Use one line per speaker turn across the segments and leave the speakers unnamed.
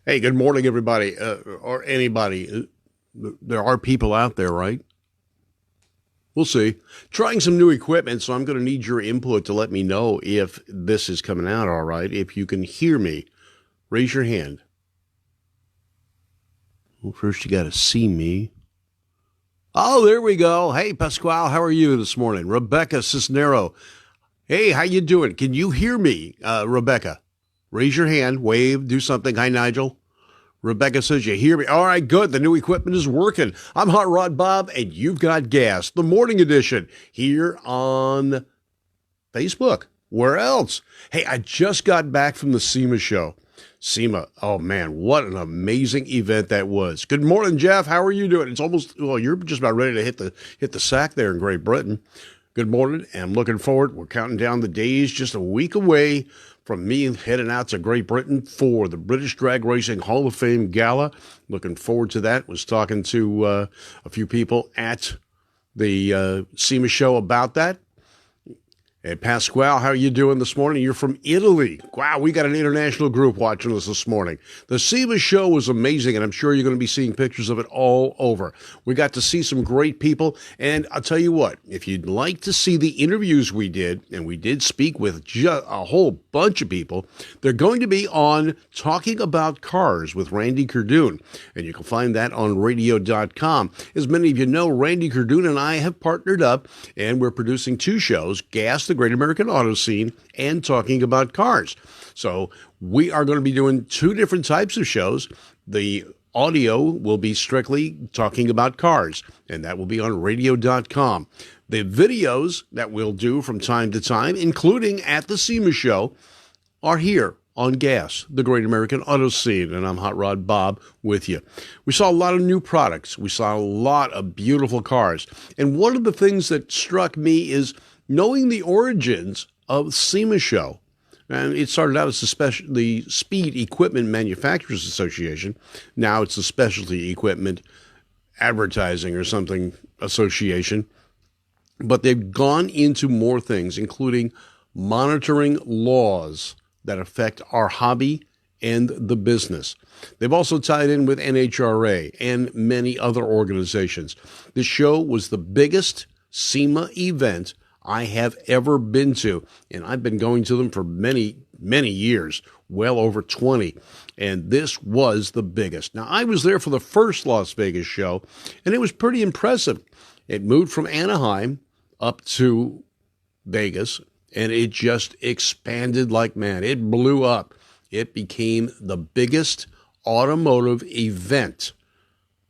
Hey, good morning, everybody, or anybody. There are people out there, right? We'll see. Trying some new equipment, so I'm going to need your input to let me know if this is coming out all right. If you can hear me, raise your hand. Well, first, you got to see me. Oh, there we go. Hey, Pasquale, how are you this morning? Rebecca Cisnero. Hey, how you doing? Can you hear me, Rebecca? Raise your hand, wave, do something. Hi, Nigel. Rebecca says, you hear me? All right, good. The new equipment is working. I'm Hot Rod Bob, and you've got gas. The morning edition here on Facebook. Where else? Hey, I just got back from the SEMA show. SEMA, oh man, what an amazing event that was. Good morning, Jeff. How are you doing? It's almost, well, you're just about ready to hit the sack there in Great Britain. Good morning, and I'm looking forward. We're counting down the days, just a week away from me heading out to Great Britain for the British Drag Racing Hall of Fame Gala. Looking forward to that. Was talking to a few people at the SEMA show about that. Hey, Pasquale, how are you doing this morning? You're from Italy. Wow, we got an international group watching us this morning. The SEMA show was amazing, and I'm sure you're going to be seeing pictures of it all over. We got to see some great people, and I'll tell you what, if you'd like to see the interviews we did, and we did speak with a whole bunch of people, they're going to be on Talking About Cars with Randy Kerdoon, and you can find that on radio.com. As many of you know, Randy Kerdoon and I have partnered up, and we're producing two shows, GAAS, the Great American Auto Scene, and Talking About Cars. So we are going to be doing two different types of shows. The audio will be strictly talking about cars, and that will be on radio.com. The videos that we'll do from time to time, including at the SEMA show, are here on GAAS, the Great American Auto Scene, and I'm Hot Rod Bob with you. We saw a lot of new products. We saw a lot of beautiful cars. And one of the things that struck me is knowing the origins of SEMA show. And it started out as the Speed Equipment Manufacturers Association. Now it's the Specialty Equipment Advertising or something association. But they've gone into more things, including monitoring laws that affect our hobby and the business. They've also tied in with NHRA and many other organizations. The show was the biggest SEMA event I have ever been to, and I've been going to them for many, many years, well over 20, and this was the biggest. Now, I was there for the first Las Vegas show, and it was pretty impressive. It moved from Anaheim up to Vegas, and it just expanded like mad. It blew up. It became the biggest automotive event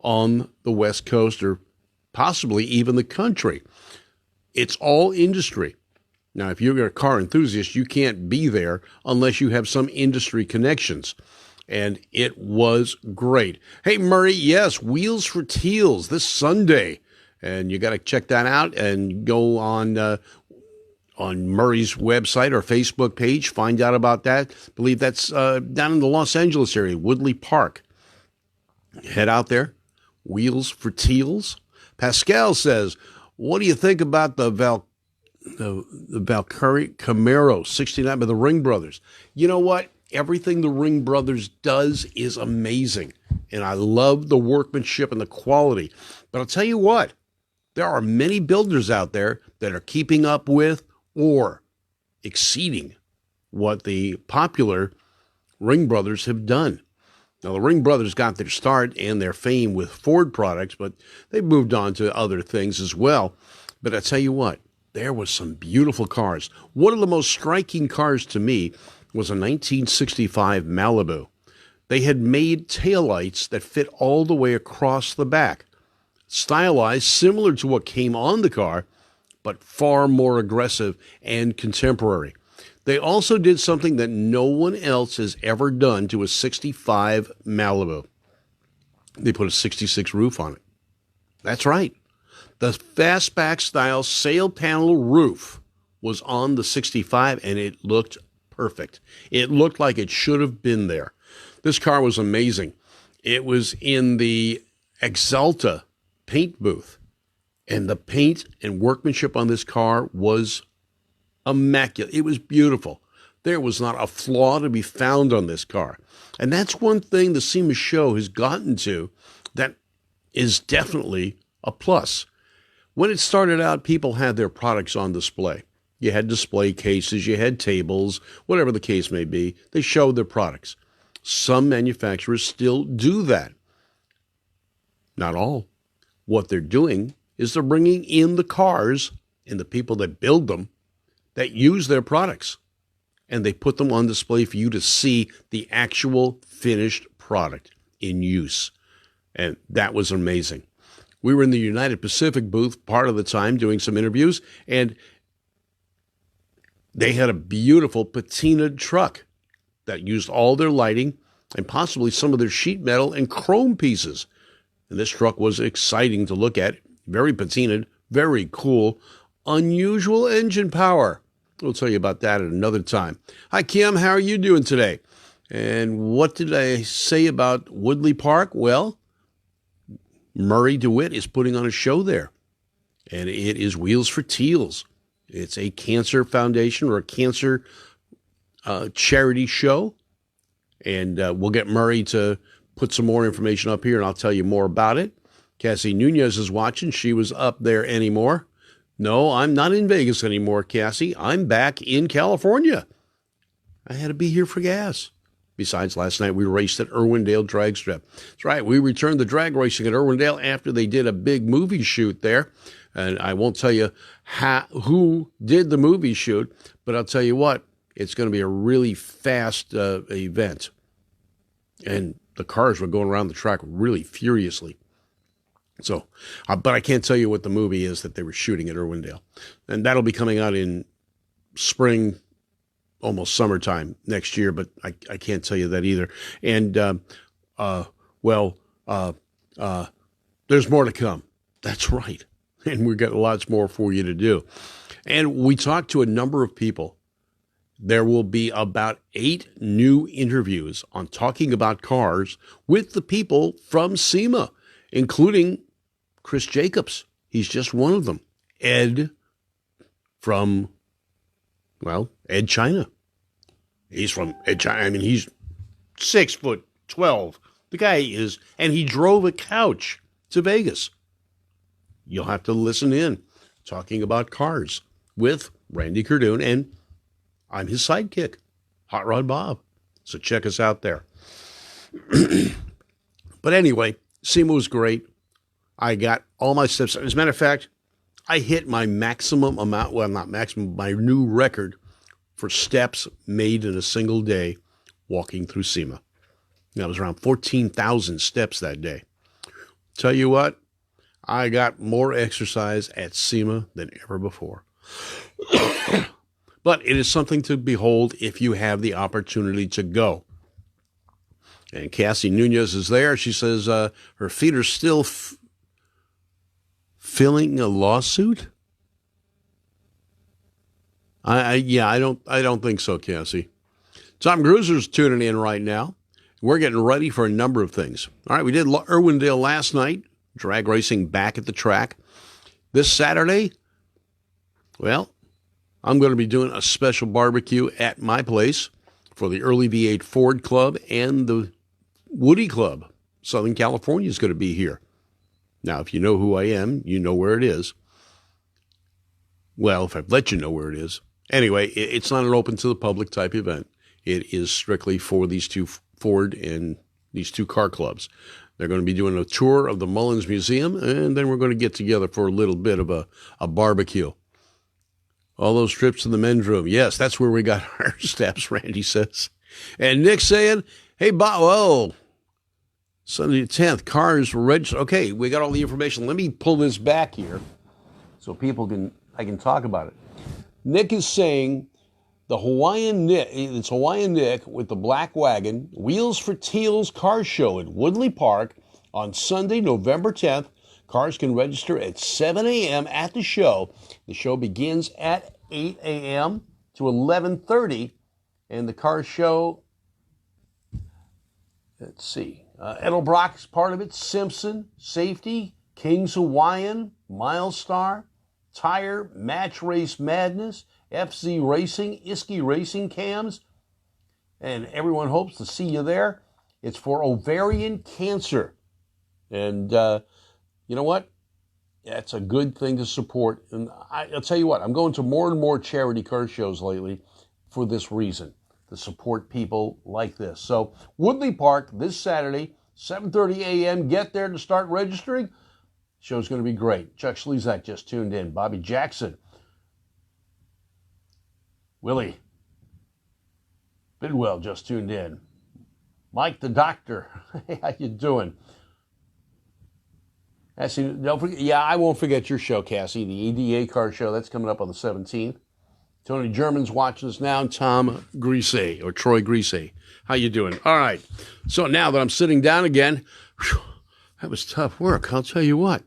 on the West Coast, or possibly even the country. It's all industry. Now, if you're a car enthusiast, you can't be there unless you have some industry connections. And it was great. Hey, Murray, yes, Wheels for Teals this Sunday. And you got to check that out and go on Murray's website or Facebook page. Find out about that. I believe that's down in the Los Angeles area, Woodley Park. Head out there. Wheels for Teals. Pascal says, what do you think about the Valkyrie Camaro 69 by the Ring Brothers? You know what? Everything the Ring Brothers does is amazing. And I love the workmanship and the quality. But I'll tell you what, there are many builders out there that are keeping up with or exceeding what the popular Ring Brothers have done. Now, the Ring Brothers got their start and their fame with Ford products, but they've moved on to other things as well. But I tell you what, there was some beautiful cars. One of the most striking cars to me was a 1965 Malibu. They had made taillights that fit all the way across the back, stylized similar to what came on the car, but far more aggressive and contemporary. They also did something that no one else has ever done to a 65 Malibu. They put a 66 roof on it. That's right. The fastback style sail panel roof was on the 65, and it looked perfect. It looked like it should have been there. This car was amazing. It was in the Exalta paint booth, and the paint and workmanship on this car was immaculate. It was beautiful. There was not a flaw to be found on this car. And that's one thing the SEMA show has gotten to that is definitely a plus. When it started out, people had their products on display. You had display cases, you had tables, whatever the case may be. They showed their products. Some manufacturers still do that. Not all. What they're doing is they're bringing in the cars and the people that build them that use their products. And they put them on display for you to see the actual finished product in use. And that was amazing. We were in the United Pacific booth part of the time doing some interviews, and they had a beautiful patinaed truck that used all their lighting and possibly some of their sheet metal and chrome pieces. And this truck was exciting to look at, very patinaed, very cool, unusual engine power. We'll tell you about that at another time. Hi, Kim. How are you doing today? And what did I say about Woodley Park? Well, Murray DeWitt is putting on a show there, and it is Wheels for Teals. It's a cancer foundation or a cancer charity show, and we'll get Murray to put some more information up here, and I'll tell you more about it. Cassie Nunez is watching. She was up there anymore. No, I'm not in Vegas anymore, Cassie. I'm back in California. I had to be here for gas. Besides, last night we raced at Irwindale Drag Strip. That's right, we returned to drag racing at Irwindale after they did a big movie shoot there. And I won't tell you who did the movie shoot, but I'll tell you what, it's going to be a really fast event. And the cars were going around the track really furiously. So, but I can't tell you what the movie is that they were shooting at Irwindale. And that'll be coming out in spring, almost summertime next year, but I can't tell you that either. And, there's more to come. That's right. And we've got lots more for you to do. And we talked to a number of people. There will be about 8 new interviews on talking about cars with the people from SEMA, including Chris Jacobs. He's just one of them. Ed from, Ed China. He's from Ed China. I mean, he's 6'12". The guy is, and he drove a couch to Vegas. You'll have to listen in, talking about cars with Randy Kerdoon, and I'm his sidekick, Hot Rod Bob. So check us out there. But anyway, SEMA was great. I got all my steps. As a matter of fact, I hit my maximum amount, well, not maximum, my new record for steps made in a single day walking through SEMA. That was around 14,000 steps that day. Tell you what, I got more exercise at SEMA than ever before. But it is something to behold if you have the opportunity to go. And Cassie Nunez is there. She says her feet are still filling a lawsuit. I don't think so, Cassie. Tom Cruiser's tuning in right now. We're getting ready for a number of things. All right, we did Irwindale last night, drag racing back at the track. This Saturday, well, I'm going to be doing a special barbecue at my place for the Early V8 Ford Club and the Woody Club. Southern California is going to be here. Now, if you know who I am, you know where it is. Well, if I've let you know where it is. Anyway, it's not an open to the public type event. It is strictly for these two Ford and these two car clubs. They're going to be doing a tour of the Mullins Museum, and then we're going to get together for a little bit of a barbecue. All those trips to the men's room. Yes, that's where we got our steps, Randy says. And Nick saying, hey, Bob, whoa, Sunday the 10th, cars registered. Okay, we got all the information. Let me pull this back here so I can talk about it. Nick is saying the Hawaiian Nick with the black wagon, Wheels for Teals car show at Woodley Park on Sunday, November 10th. Cars can register at 7 a.m. at the show. The show begins at 8 a.m. to 11:30, and the car show, let's see, Edelbrock is part of it, Simpson, Safety, King's Hawaiian, Milestar, Tire, Match Race Madness, FZ Racing, Iski Racing Cams, and everyone hopes to see you there. It's for ovarian cancer. And you know what? That's a good thing to support. And I'll tell you what, I'm going to more and more charity car shows lately for this reason, to support people like this. So Woodley Park this Saturday, 7:30 a.m. Get there to start registering. Show's going to be great. Chuck Slezak just tuned in. Bobby Jackson. Willie Bidwell just tuned in. Mike the Doctor. Hey, how you doing? Cassie, don't forget, yeah, I won't forget your show, Cassie, the ADA car show. That's coming up on the 17th. Tony German's watching us now, and Tom Greasy, or Troy Greasy. How you doing? All right. So now that I'm sitting down again, whew, that was tough work, I'll tell you what.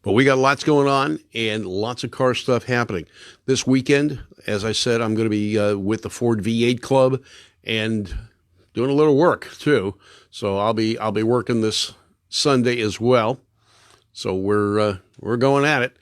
But we got lots going on and lots of car stuff happening. This weekend, as I said, I'm going to be with the Ford V8 Club and doing a little work too. So I'll be working this Sunday as well. So we're going at it.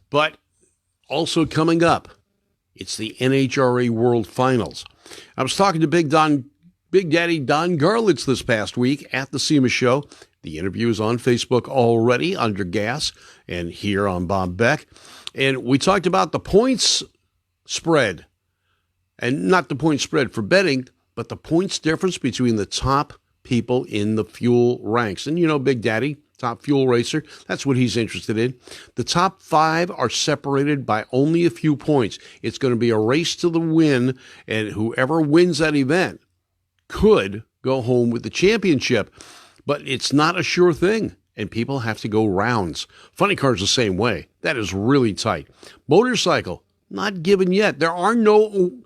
But also coming up, it's the NHRA World Finals. I was talking to Big Daddy Don Garlitz this past week at the SEMA show. The interview is on Facebook already under GAAS and here on Bob Beck. And we talked about the points spread. And not the point spread for betting, but the points difference between the top people in the fuel ranks. And you know Big Daddy, top fuel racer, that's what he's interested in. The top 5 are separated by only a few points. It's going to be a race to the win, and whoever wins that event could go home with the championship. But it's not a sure thing, and people have to go rounds. Funny Car's the same way. That is really tight. Motorcycle, not given yet. There are no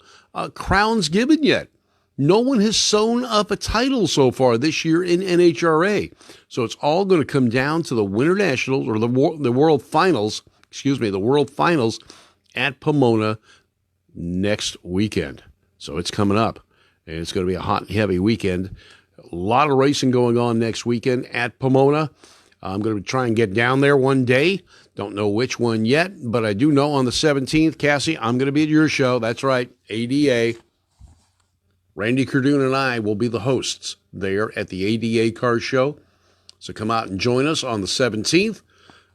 crowns given yet. No one has sewn up a title so far this year in NHRA. So it's all going to come down to the Winter Nationals, or the World Finals, the World Finals at Pomona next weekend. So it's coming up, and it's going to be a hot and heavy weekend. A lot of racing going on next weekend at Pomona. I'm going to try and get down there one day. Don't know which one yet, but I do know on the 17th, Cassie, I'm going to be at your show. That's right, ADA. Randy Kerdoon and I will be the hosts there at the ADA Car Show. So come out and join us on the 17th.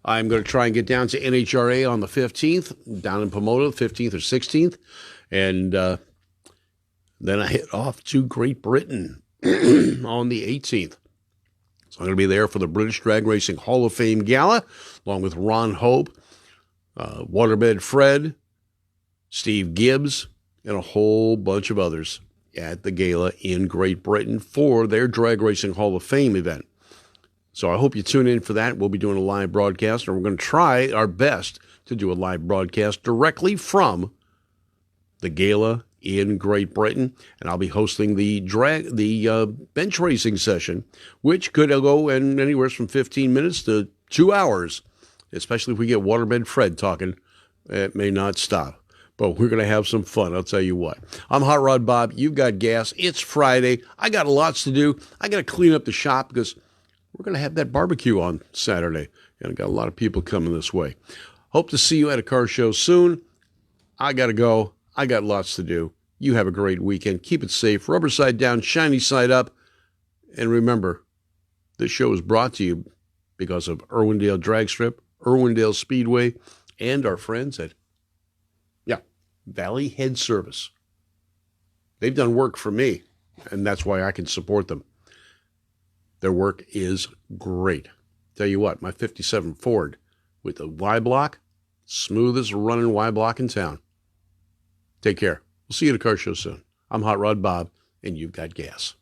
I'm going to try and get down to NHRA on the 15th, down in Pomona, 15th or 16th. And then I head off to Great Britain on the 18th. So I'm going to be there for the British Drag Racing Hall of Fame Gala, along with Ron Hope, Waterbed Fred, Steve Gibbs, and a whole bunch of others at the gala in Great Britain for their Drag Racing Hall of Fame event. So I hope you tune in for that. We'll be doing a live broadcast, and we're going to try our best to do a live broadcast directly from the gala in Great Britain, and I'll be hosting the bench racing session, which could go in anywhere from 15 minutes to 2 hours, especially if we get Waterbed Fred talking. It may not stop. But we're going to have some fun, I'll tell you what. I'm Hot Rod Bob. You've got gas. It's Friday. I got lots to do. I got to clean up the shop because we're going to have that barbecue on Saturday. And I got a lot of people coming this way. Hope to see you at a car show soon. I got to go. I got lots to do. You have a great weekend. Keep it safe. Rubber side down, shiny side up. And remember, this show is brought to you because of Irwindale Drag Strip, Irwindale Speedway, and our friends at Valley Head Service. They've done work for me, and that's why I can support them. Their work is great. Tell you what, my 57 Ford with the Y-block, smoothest running Y-block in town. Take care. We'll see you at a car show soon. I'm Hot Rod Bob, and you've got gas.